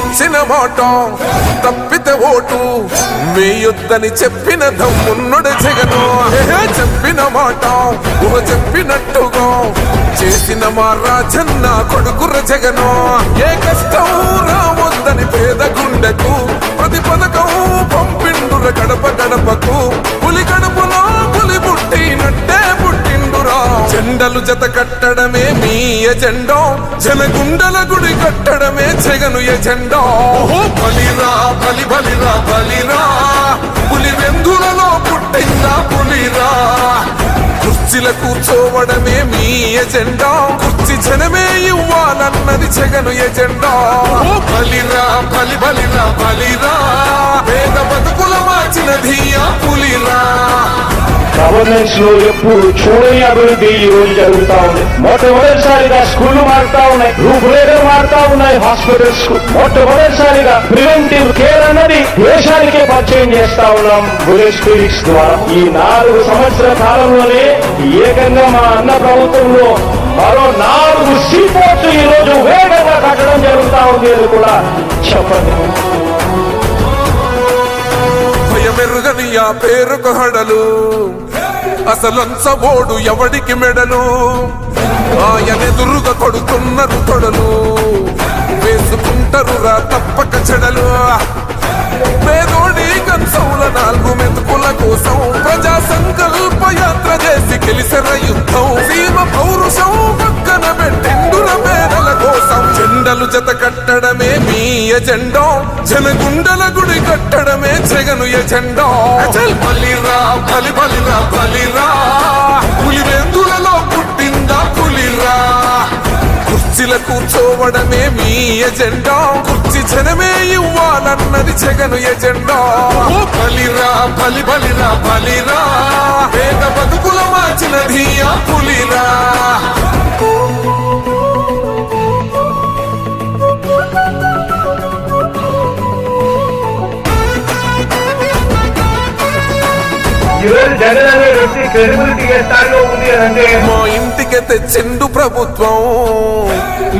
ఇచ్చిన మాట తప్పితే ఓటు వేయొద్దని చెప్పిన దమ్మున్నడు జగను. చెప్పిన మాట చెప్పినట్టుగా చేసిన మా రాజన్న కొడుకుర జగను. ఏ కష్టం రావద్దని పేద గుండెకు ప్రతి పథకం పంపిండుర గడప గడపకు. పులి గడపలో పులి పుట్టినట్టే పుట్టిండురా. జెండలు జత కట్టడమే మీ ఎజెండా, జనగుండల గుడి కట్టడమే జగను ఎజెండా. బలిరా బలి బలిరా బలిరా, పులి వెందులలో పుట్టిందా పులిరా. కుర్చీల కూర్చోవడమే మీ ఎజెండా, కుర్చీ జనమే ఇవ్వాలన్నది జగను ఎజెండా. బలిరా బలి బలిరా బలిరా, పేద బతుకుల మార్చినది ఆ పులిరా. గవర్నెన్స్ లో ఎప్పుడు చూడని అభివృద్ధి ఈ రోజు జరుగుతా ఉంది. మొట్టమొదటిసారిగా స్కూళ్లు మారుతా ఉన్నాయి, రూపురేఖలు మారుతా ఉన్నాయి. హాస్పిటల్స్ మొట్టమొదటిసారిగా ప్రివెంటివ్ కేర్ అన్నది దేశానికే పరిచయం చేస్తా ఉన్నాం బుల్లెట్ స్పిరిట్స్ ద్వారా. ఈ 4 సంవత్సరాల కాలంలోనే ఏకంగా మా అన్న ప్రభుత్వంలో మరో 4 సీపోర్ట్స్ ఈ రోజు వేగంగా కట్టడం జరుగుతా ఉంది అని కూడా చెప్పండి. భయమెరుగని ఆ పేరుకు హడలు, అసలంచబోడు ఎవడికి మెడలు. ఆయనెదురుగా కొడుతున్నారు తొడలు, వేసుకుంటారు రా తప్పక చెడలు. పేదోడి కంచంల 4 మెతుకుల కోసం ప్రజా సంకల్ప యాత్ర చేసి గెలిసిన యుద్ధం. సీమ పౌరుషం పక్కన పెట్టిండుల పేదల కోసం. జెండలు జత కట్టడమే మీ ఎజెండా, జనగుండల గుడి కట్టడమే జగను ఎజెండా. బలిరా బలి బలిరా బలిరా, పులి వెందులలో పుట్టిందా పులిరా. కుర్చీల కూర్చోవడమే మీ ఎజెండా, కుర్చీ జనమే ఇవ్వాలన్నది జగను ఎజెండా. బలిరా బలి బలిరా బలిరా, పేద బతుకుల మార్చినది ఆ పులిరా. జగన్ అనే వ్యక్తి క్రెడిబిలిటీ ఏ స్థాయిలో ఉంది అంటే మా ఇంటికి తెచ్చిండు ప్రభుత్వం,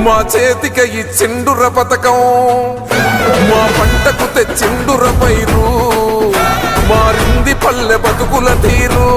మా చేతికి ఇచ్చిండుర పథకం. మా పంటకు తెచ్చిండుర పైరు, మారింది పల్లె బతుకుల తీరు.